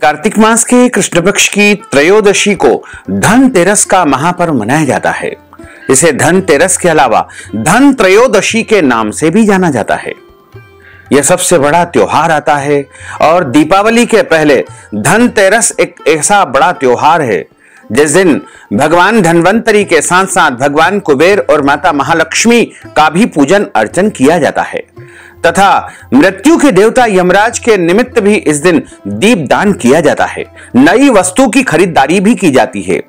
कार्तिक मास के कृष्ण पक्ष की त्रयोदशी को धनतेरस का महापर्व मनाया जाता है। इसे धनतेरस के अलावा धन त्रयोदशी के नाम से भी जाना जाता है। यह सबसे बड़ा त्योहार आता है और दीपावली के पहले धनतेरस एक ऐसा बड़ा त्योहार है जिस दिन भगवान धन्वंतरी के साथ साथ भगवान कुबेर और माता महालक्ष्मी का भी पूजन अर्चन किया जाता है तथा मृत्यु के देवता यमराज के निमित्त भी इस दिन दीप दान किया जाता है। नई वस्तु की खरीदारी भी की जाती है।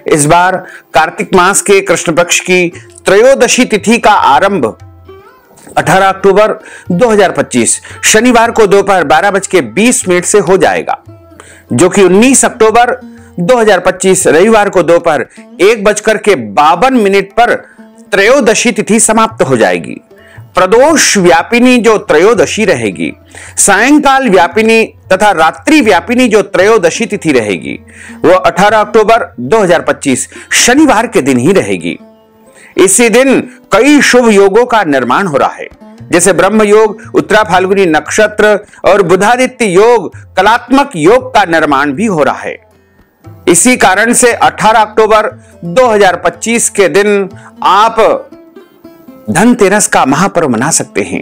इस बार कार्तिक मास के कृष्ण पक्ष की त्रयोदशी तिथि का आरंभ 18 अक्टूबर 2025 शनिवार को दोपहर 12:20 से हो जाएगा, जो कि 19 अक्टूबर 2025 रविवार को दोपहर 1:52 पर त्रयोदशी तिथि समाप्त हो जाएगी। प्रदोष व्यापिनी जो त्रयोदशी रहेगी, सायंकाल व्यापिनी तथा रात्रि व्यापिनी जो त्रयोदशी तिथि रहेगी वो 18 अक्टूबर 2025 शनिवार के दिन ही रहेगी। इसी दिन कई शुभ योगों का निर्माण हो रहा है, जैसे ब्रह्म योग, उत्तरा फाल्गुनी नक्षत्र और बुधादित्य योग, कलात्मक योग का निर्माण भी हो रहा है। इसी कारण से 18 अक्टूबर 2025 के दिन आप धनतेरस का महापर्व मना सकते हैं।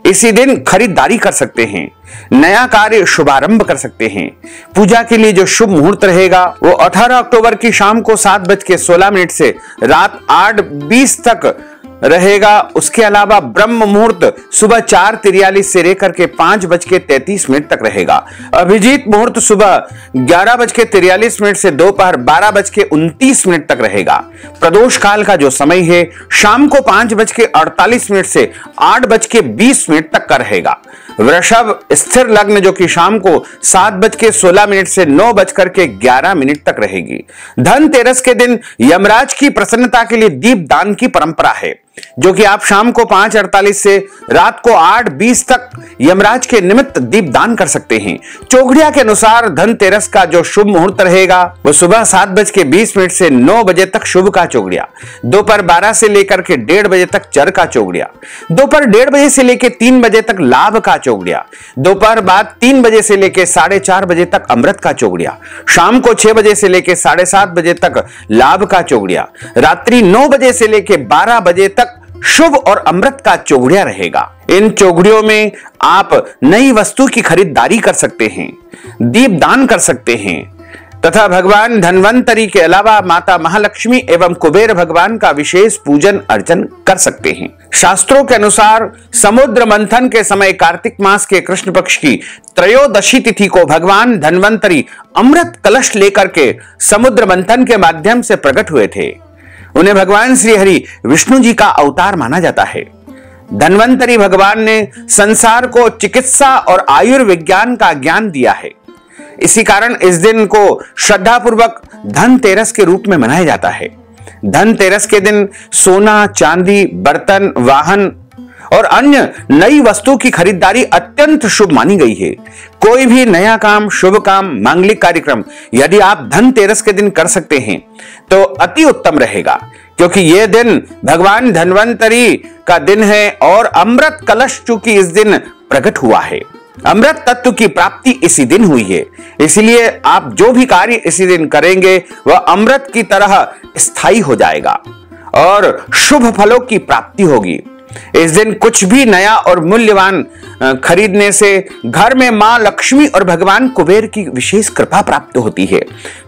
इसी दिन खरीदारी कर सकते हैं, नया कार्य शुभारंभ कर सकते हैं। पूजा के लिए जो शुभ मुहूर्त रहेगा वो 18 अक्टूबर की शाम को 7:16 से रात 8:20 तक रहेगा। उसके अलावा ब्रह्म मुहूर्त सुबह 4:43 से लेकर के 5:33 तक रहेगा। अभिजीत मुहूर्त सुबह 11:43 से दोपहर 12:29 तक रहेगा। प्रदोष काल का जो समय है शाम को 5:48 से 8:20 तक का रहेगा। वृषभ स्थिर लग्न जो कि शाम को 7:16 से 9:11 तक रहेगी। धनतेरस के दिन यमराज की प्रसन्नता के लिए दीप दान की परंपरा है, जो कि आप शाम को 5:48 से रात को 8:20 तक यमराज के निमित्त दीप दान कर सकते हैं। चौघड़िया के अनुसार धनतेरस का जो शुभ मुहूर्त रहेगा वो सुबह 7:20 से 9 बजे तक शुभ का चौघड़िया, दोपहर 12 से लेकर के 1:30 बजे तक चर का चौघड़िया, दोपहर 1:30 बजे से लेकर 3 बजे तक लाभ का चौघड़िया, दोपहर बाद 3 बजे से लेकर 4:30 बजे तक अमृत का चौघड़िया, शाम को 6 बजे से लेकर 7:30 बजे तक लाभ का चौघड़िया, रात्रि 9 बजे से लेकर 12 बजे तक शुभ और अमृत का चौघड़िया रहेगा। इन चौघड़ियों में आप नई वस्तु की खरीदारी कर सकते हैं, दीप दान कर सकते हैं तथा भगवान धन्वंतरी के अलावा माता महालक्ष्मी एवं कुबेर भगवान का विशेष पूजन अर्चन कर सकते हैं। शास्त्रों के अनुसार समुद्र मंथन के समय कार्तिक मास के कृष्ण पक्ष की त्रयोदशी तिथि को भगवान धन्वंतरी अमृत कलश लेकर के समुद्र मंथन के माध्यम से प्रकट हुए थे। उन्हें भगवान श्री हरि विष्णु जी का अवतार माना जाता है। धन्वंतरी भगवान ने संसार को चिकित्सा और आयुर्विज्ञान का ज्ञान दिया है। इसी कारण इस दिन को श्रद्धापूर्वक धनतेरस के रूप में मनाया जाता है। धनतेरस के दिन सोना, चांदी, बर्तन, वाहन और अन्य नई वस्तु की खरीदारी अत्यंत शुभ मानी गई है। कोई भी नया काम, शुभ काम, मांगलिक कार्यक्रम यदि आप धनतेरस के दिन कर सकते हैं तो अति उत्तम रहेगा, क्योंकि यह दिन भगवान धन्वंतरी का दिन है और अमृत कलश चूंकि इस दिन प्रकट हुआ है, अमृत तत्व की प्राप्ति इसी दिन हुई है। इसलिए आप जो भी कार्य इसी दिन करेंगे वह अमृत की तरह स्थायी हो जाएगा और शुभ फलों की प्राप्ति होगी। इस दिन कुछ भी नया और मूल्यवान खरीदने से घर में मां लक्ष्मी और भगवान कुबेर की विशेष कृपा प्राप्त होती है,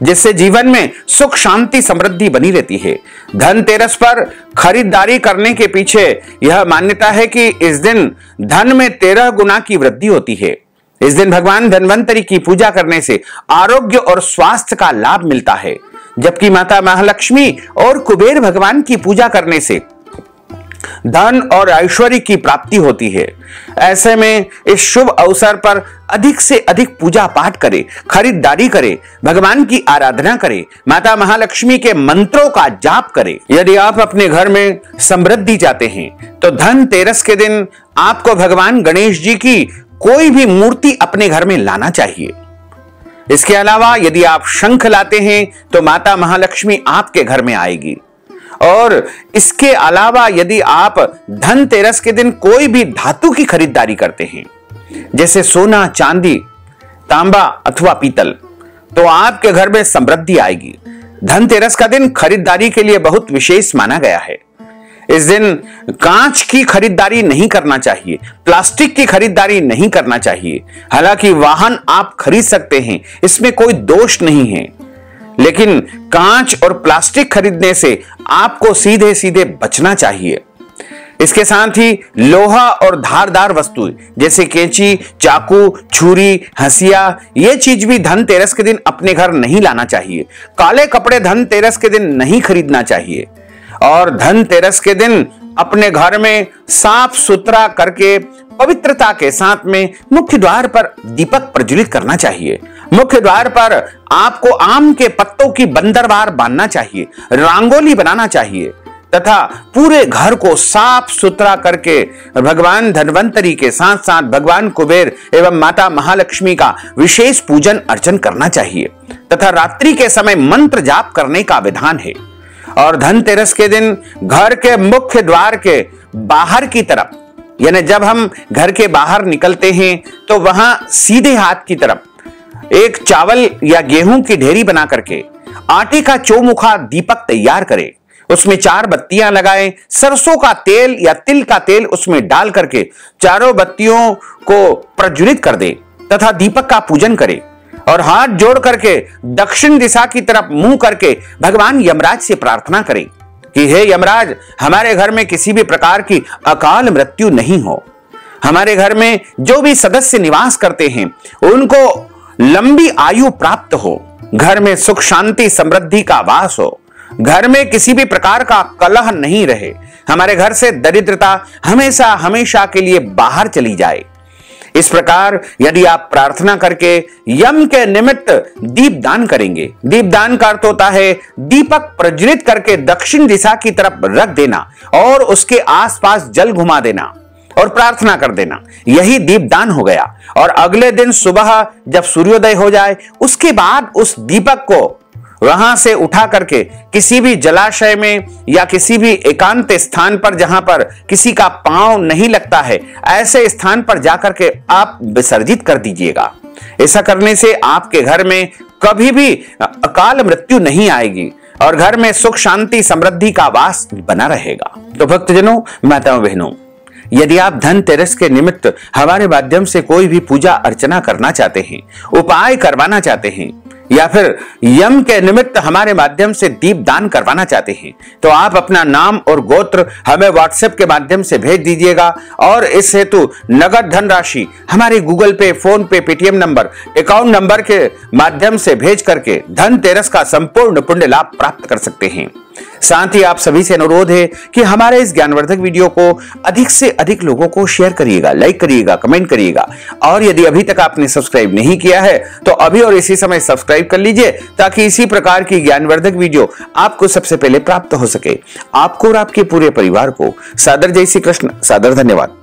जिससे जीवन में सुख, शांति, समृद्धि बनी रहती है। धनतेरस पर खरीदारी करने के पीछे यह मान्यता है कि इस दिन धन में 13 गुना की वृद्धि होती है। इस दिन भगवान धन्वंतरी की पूजा करने से आरोग्य और स्वास्थ्य का लाभ मिलता है, जबकि माता महालक्ष्मी और कुबेर भगवान की पूजा करने से धन और ऐश्वर्य की प्राप्ति होती है। ऐसे में इस शुभ अवसर पर अधिक से अधिक पूजा पाठ करें, खरीदारी करें, भगवान की आराधना करें, माता महालक्ष्मी के मंत्रों का जाप करें। यदि आप अपने घर में समृद्धि चाहते हैं तो धनतेरस के दिन आपको भगवान गणेश जी की कोई भी मूर्ति अपने घर में लाना चाहिए। इसके अलावा यदि आप शंख लाते हैं तो माता महालक्ष्मी आपके घर में आएगी। और इसके अलावा यदि आप धनतेरस के दिन कोई भी धातु की खरीदारी करते हैं, जैसे सोना, चांदी तांबा अथवा पीतल, तो आपके घर में समृद्धि आएगी। धनतेरस का दिन खरीदारी के लिए बहुत विशेष माना गया है। इस दिन कांच की खरीदारी नहीं करना चाहिए, प्लास्टिक की खरीदारी नहीं करना चाहिए। हालांकि वाहन आप खरीद सकते हैं, इसमें कोई दोष नहीं है, लेकिन कांच और प्लास्टिक खरीदने से आपको सीधे सीधे बचना चाहिए। इसके साथ ही लोहा और धारदार वस्तुएं जैसे कैंची, चाकू, छुरी, हंसिया, ये चीज भी धनतेरस के दिन अपने घर नहीं लाना चाहिए। काले कपड़े धनतेरस के दिन नहीं खरीदना चाहिए और धनतेरस के दिन अपने घर में साफ सुथरा करके पवित्रता के साथ में मुख्य द्वार पर दीपक प्रज्वलित करना चाहिए। मुख्य द्वार पर आपको आम के पत्तों की बंदरवार बांधना चाहिए, रंगोली बनाना चाहिए तथा पूरे घर को साफ सुथरा करके भगवान धन्वंतरी के साथ साथ भगवान कुबेर एवं माता महालक्ष्मी का विशेष पूजन अर्चन करना चाहिए तथा रात्रि के समय मंत्र जाप करने का विधान है। और धनतेरस के दिन घर के मुख्य द्वार के बाहर की तरफ, यानी जब हम घर के बाहर निकलते हैं तो वहां सीधे हाथ की तरफ एक चावल या गेहूं की ढेरी बना करके आटे का चौमुखा दीपक तैयार करें, उसमें 4 बत्तियां लगाएं, सरसों का तेल या तिल का तेल उसमें डाल करके चारों बत्तियों को प्रज्वलित कर दें तथा दीपक का पूजन करें और हाथ जोड़ करके दक्षिण दिशा की तरफ मुंह करके भगवान यमराज से प्रार्थना करें कि हे यमराज, हमारे घर में किसी भी प्रकार की अकाल मृत्यु नहीं हो, हमारे घर में जो भी सदस्य निवास करते हैं उनको लंबी आयु प्राप्त हो, घर में सुख शांति समृद्धि का वास हो, घर में किसी भी प्रकार का कलह नहीं रहे, हमारे घर से दरिद्रता हमेशा हमेशा के लिए बाहर चली जाए। इस प्रकार यदि आप प्रार्थना करके यम के निमित्त दीपदान करेंगे, दीपदान का अर्थ होता है दीपक प्रज्वलित करके दक्षिण दिशा की तरफ रख देना और उसके आसपास जल घुमा देना और प्रार्थना कर देना, यही दीपदान हो गया। और अगले दिन सुबह जब सूर्योदय हो जाए उसके बाद उस दीपक को वहां से उठा करके किसी भी जलाशय में या किसी भी एकांत स्थान पर जहां पर किसी का पांव नहीं लगता है, ऐसे स्थान पर जाकर के आप विसर्जित कर दीजिएगा। ऐसा करने से आपके घर में कभी भी अकाल मृत्यु नहीं आएगी और घर में सुख शांति समृद्धि का वास बना रहेगा। तो भक्तजनों, माताओं बहनों, यदि आप धनतेरस के निमित्त हमारे माध्यम से कोई भी पूजा अर्चना करना चाहते हैं, उपाय करवाना चाहते हैं या फिर यम के निमित्त हमारे माध्यम से दीप दान करवाना चाहते हैं, तो आप अपना नाम और गोत्र हमें व्हाट्सएप के माध्यम से भेज दीजिएगा और इस हेतु नगद धनराशि हमारे गूगल पे, फोन पे, पेटीएम नंबर, अकाउंट नंबर के माध्यम से भेज करके धनतेरस का संपूर्ण पुण्य लाभ प्राप्त कर सकते हैं। साथ ही आप सभी से अनुरोध है कि हमारे इस ज्ञानवर्धक वीडियो को अधिक से अधिक लोगों को शेयर करिएगा, लाइक करिएगा, कमेंट करिएगा और यदि अभी तक आपने सब्सक्राइब नहीं किया है तो अभी और इसी समय सब्सक्राइब कर लीजिए ताकि इसी प्रकार की ज्ञानवर्धक वीडियो आपको सबसे पहले प्राप्त हो सके। आपको और आपके पूरे परिवार को सादर जय श्री कृष्ण, सादर धन्यवाद।